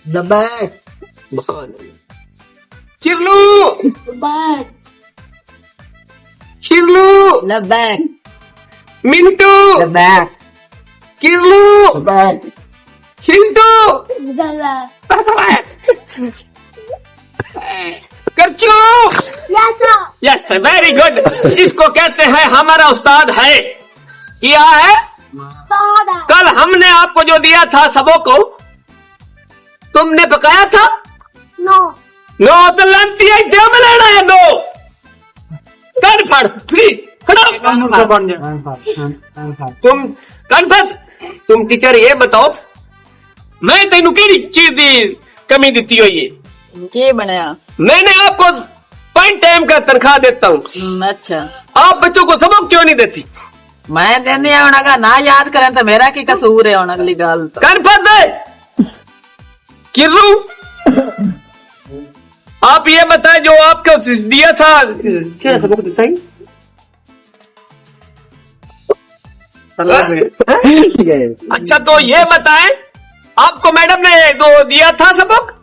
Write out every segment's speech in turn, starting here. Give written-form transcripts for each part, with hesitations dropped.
The bag. Shirlu! The bag. Shirlu! The bag. Mintu! The bag. Kirlu! The bag. Shintu! The bag. करचू! Yes, sir. Yes very good. इसको कहते हैं हमारा उस्ताद है। क्या है? Father. कल हमने आपको जो दिया था सबों को तुमने पकाया था? No. नो तो लंती है जम लेना है नो। कर फड़ प्लीज खड़ो। तुम कन्फर्ट तुम टीचर ये बताओ मैं तेनू केड़ी चीज दी कमी दी हो ये की बनया? मैंने आपको पॉइंट टाइम का तनख्वाह देता हूँ अच्छा आप बच्चों को सबक क्यों नहीं देती? मैं देनी है उनका ना याद करें तो मेरा की कसूर है उन अगली गाल तो कन्फर्ट है किर्रू आप ये बताएं जो आपको दिया था क्या सबक देता है? अच्छा तो ये बताएं आपको मैडम ने जो दिया था सबक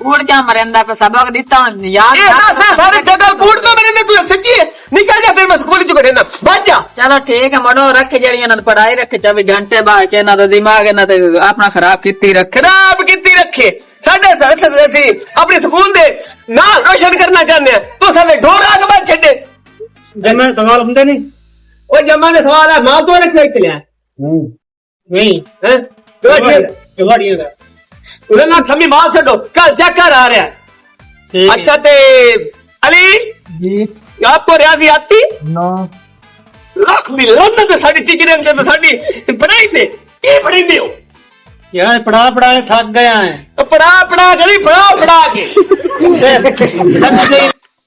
कूड़ क्या मरिंदा पे सबक दिता हूँ याद ये ना था सारे जगह कूड़ तो मैंने तुझे सच्ची है निकल जा फिर मैं स्कूल चुका देना भाग जा। चलो ठीक है मडो रखे जड़ियां ना पढ़ाई रखे 24 घंटे बाद के ना तो दिमाग है ना तो अपना खराब किती रखे खराब कितनी रखे साढ़े साढ़े अपने स्कूल दे ना रोशन करना चाहते हैं तो सब ढोरा के बाद छे मैं सवाल समझे नहीं। वो जमा ने सवाल है माँ तो रखे चलिया नहीं है उन्हें ना खमी माल छो कल चक्कर आ रहा है। अच्छा ते अली जी आपको रियाजी आती? नो लाख दी लानत साडी टीचर ने तो साडी पढ़ाई दे ये पढ़ाई दे यार पढ़ा पढ़ा थक गया है। पढ़ा गली पढ़ा के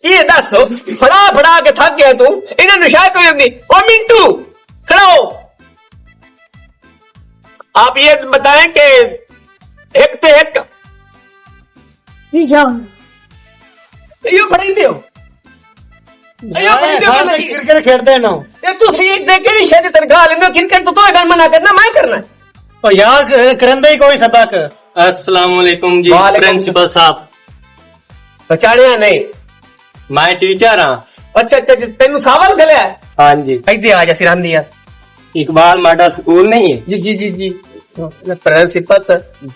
ये दसो पढ़ा के थक गया तू इन्हें नशा कोई होंगी ओ मिंटू खड़ा हो आप ये बताएं कि एक ते एक यो पढ़ी दियो यो पढ़ी दियो क्रिकेट खेलते ना ये तू सीख दे के नहीं शायद तनख्वाह लेंदो क्रिकेट तो घर मना करना मैं करना और यार करंदे ही कोई सबक। अस्सलाम वालेकुम जी वालेकुम प्रिंसिपल साहब पहचानिया नहीं मैं टीचर हाँ। अच्छा तेन सवाल गलिया हाँ जी इधे आ जा सिरान दिया इकबाल मॉडल स्कूल नहीं है जी प्रिंसिपल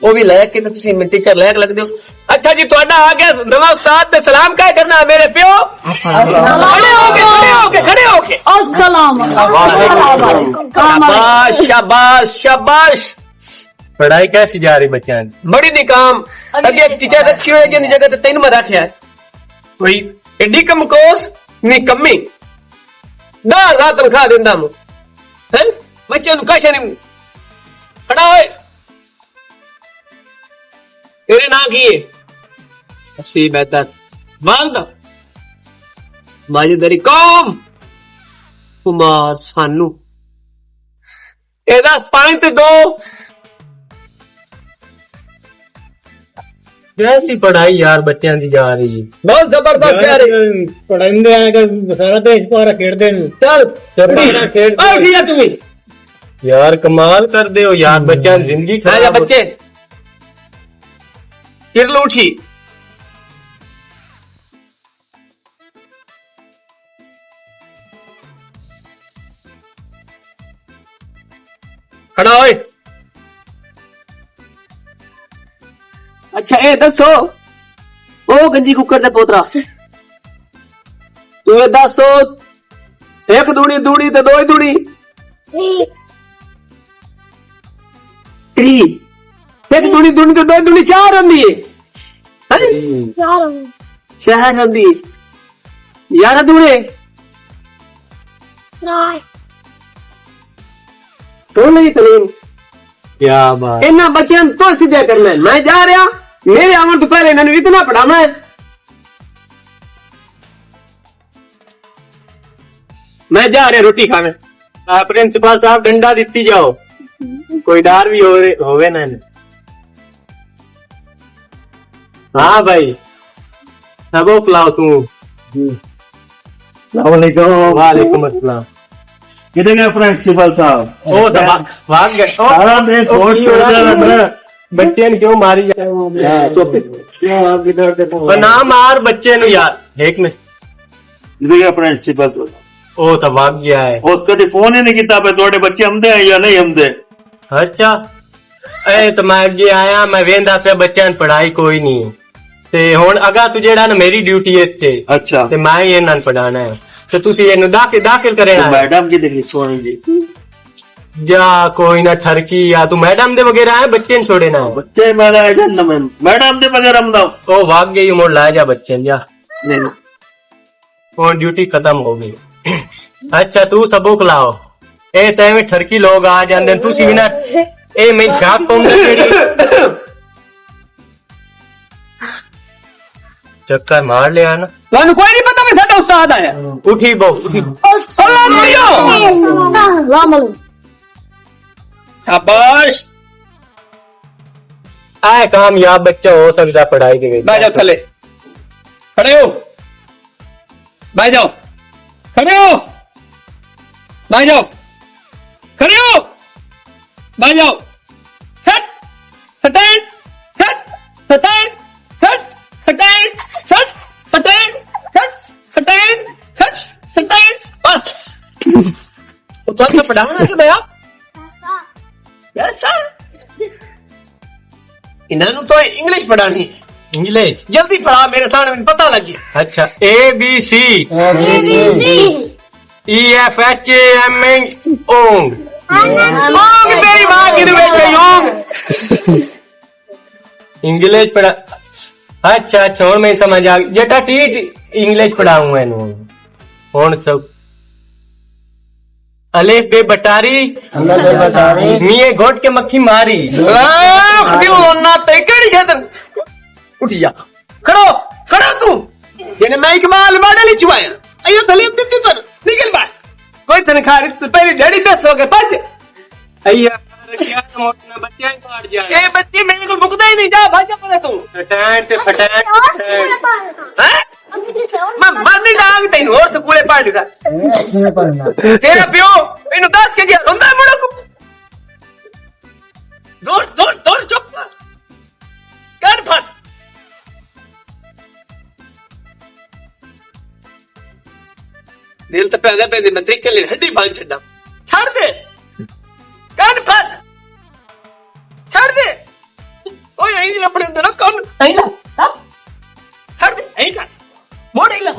वो भी लायक कि तुसी टीचर लायक लगदे हो। अच्छा जी ਤੁਹਾਡਾ आ गया नवा उस्ताद ते सलाम क्या करना मेरे प्यो खड़े होके अस्सलाम शाबाश शाबाश शाबाश पढ़ाई कैसी जा रही बच्चों की? बड़ी निकाम अगे एक टीचर रखी हुई है जिन जगह ते तीन में रखा है कोई एडी कम कोर्स निकम्मी 10,000 तनख्वाह देंदा हूं हैं बच्चे नु काशा नहीं खड़ा होए तेरे ना की अस्सी बेहतर बंद माजिदरी कौम कुमार सानू एदा 5 ते 2 कैसी पढ़ाई यार बच्चों की जा रही है? बहुत जबरदस्त प्यारे पढ़ाते हैं सारा देश पारा खेलते हैं। चल ठीक है तुम्हें यार कमाल कर दे हो यार बच्चों की जिंदगी जा खराब हो- बच्चे किरलू उठी खड़ा होए अच्छा ए दसो ओ गंजी कुकर दा पोतरा तू ये दसो एक दूनी दूनी ते दो ही दूनी त्री एक दूनी दूनी ते दो दूनी 4 होंदी है हैं? 4 होंदी 11 दूने तो नहीं कलीन क्या बात इन्ना बच्चों तो सीधा करना है मैं जा रहा मेरे आवन तो पहले इन्होंने इतना पढ़ाना है मैं जा रहा रोटी खाने प्रिंसिपल साहब डंडा दिती जाओ कोई डर भी होवे ना इन्हें। हाँ भाई सबो पिलाओ तू वालेकुम अस्सलाम कितने गए प्रिंसिपल साहब? ओ भाग गए सारा देश वोट कर रहा है बच्चे ने क्यों मारी जाए ना मार बच्चे ने यार एक मिनट प्रिंसिपल ओ तो भाग गया है ਉਹ ਕਦੇ ਫੋਨ ਹੀ ਨਹੀਂ ਕੀਤਾ ਪਏ ਤੁਹਾਡੇ ਬੱਚੇ ਆਉਂਦੇ ਆ ਜਾਂ ਨਹੀਂ ਆਉਂਦੇ अच्छा ए तो मैं अगे आया मैं वेंदा पे बच्चों पढ़ाई कोई नहीं ते हुन अगा तू जेड़ा ना मेरी ड्यूटी है ते ਅੱਛਾ ते मैं ही इन्हां पढ़ाना है तो तुसी इन्हू दाखिल करेना है ਮੈਡਮ ਕੀ ਦੇਖੀ ਸੋਹਣੀ ਜੀ जा कोई ना ठरकी या तू मैडम दे वगैरह है बच्चे ने छोड़े ना ਬੱਚੇ ਮੇਰਾ ਏਜੰਟ ਮੈਂ ਮੈਡਮ ਦੇ ਬਗੈਰ ਆਉਂਦਾ ओ भाग गई मोड़ ला जा बच्चे जा ਨਹੀਂ और ड्यूटी खत्म हो गई अच्छा तू सबूक लाओ ए तय में ठरकी लोग आ जांदे तू सी ना ए मैं छाप पाऊंगा केड़ी चक्कर मार ले आना ਤੁਹਾਨੂੰ ਕੋਈ ਨਹੀਂ ਪਤਾ ਵੀ ਸਾਡਾ ਉਸਤਾਦ ਆਇਆ उठी बहु उठी रामल शाबाश आए कामयाब बच्चा हो सकता पढ़ाई के बैठ जाओ थले खड़े हो बैठ जाओ खड़े हो बैठ जाओ खड़े हो बैठ जाओ set stand set stand set stand set stand set stand set stand bus तो पढ़ाना है भैया यस सर इन्होंने तो इंग्लिश पढ़ानी इंग्लिश जल्दी पढ़ा मेरे सामने में पता लग गया अच्छा A B C E F H M ओंग मांग तेरी मां की बेटे योंग इंग्लिश पढ़ा अच्छा अच्छा और मैं समझ आ गई जेटा टीट इंग्लिश पढ़ाऊंगा इन्हू कौन सब अलेफ बे बटारी मिये घोट के मक्खी मारी दिल लोना ते केड़ी है तन उठ जा खड़ो खड़ा तू जेने मैं इकबाल मॉडल ही चुआया अयो थले दित्ती पर निकल बाहर कोई तनखा रिश्ते पहले जड़ी 10 हो गए भज अय्या क्या मोटना बच्चा ही काट जाए ए बच्चे मेरे को मुकदा ही नहीं जा भाग जा पड़े तू फटैन ते फटैन हैं मैं मरनी डांग तैनू और स्कूले पढ़ गा तेरा प्यो इनु 10 के दिया रोंदा मुड़ा को दूर दूर दूर चुप कर फट दिल तो पैदा पे मैं तरीके ले हड्डी बांध छड़ा छोड़ दे कर फट छोड़ दे ओए नहीं अपने अंदर कौन नहीं ला छोड़ दे नहीं कर मोड़ इला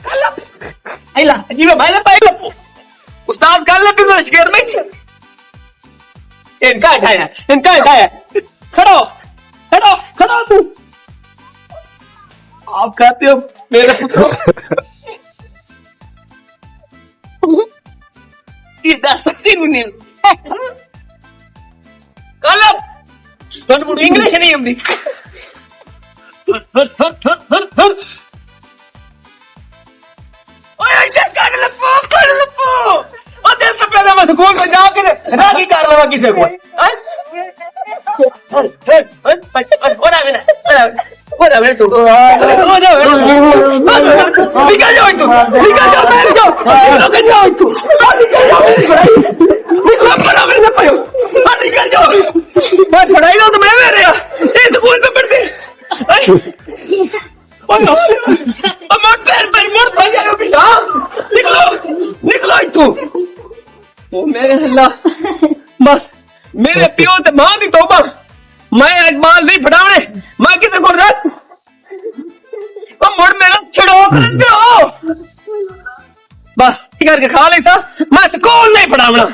कल इला जीवा भाई ला पाई ला उस्ताद कल ला बिना शिकार में इनका हटाया खड़ो खड़ो खड़ो तू आप कहते हो मेरे पुत्र इस दा सत्ती नहीं कल तुम बुढ़ी इंग्लिश नहीं आती ऐसे कर लपो और देर से पहले मैं स्कूल में जाकर रागी कर लगा किसी को तू निकल जाओ तू निकल जाओ बैठ जाओ निकल जाओ तू निकल जाओ मैं पढ़ाई लो तो मैं मेरे स्कूल में पढ़ते निकलो तू मेरे बस मेरे प्यो ते मां दी तौबा मैं आज माल नहीं फड़ावने मैं किते को रख मुड़ मेरा छड़ो कर दो बस करके खा ले सा मैं स्कूल नहीं पढ़ावना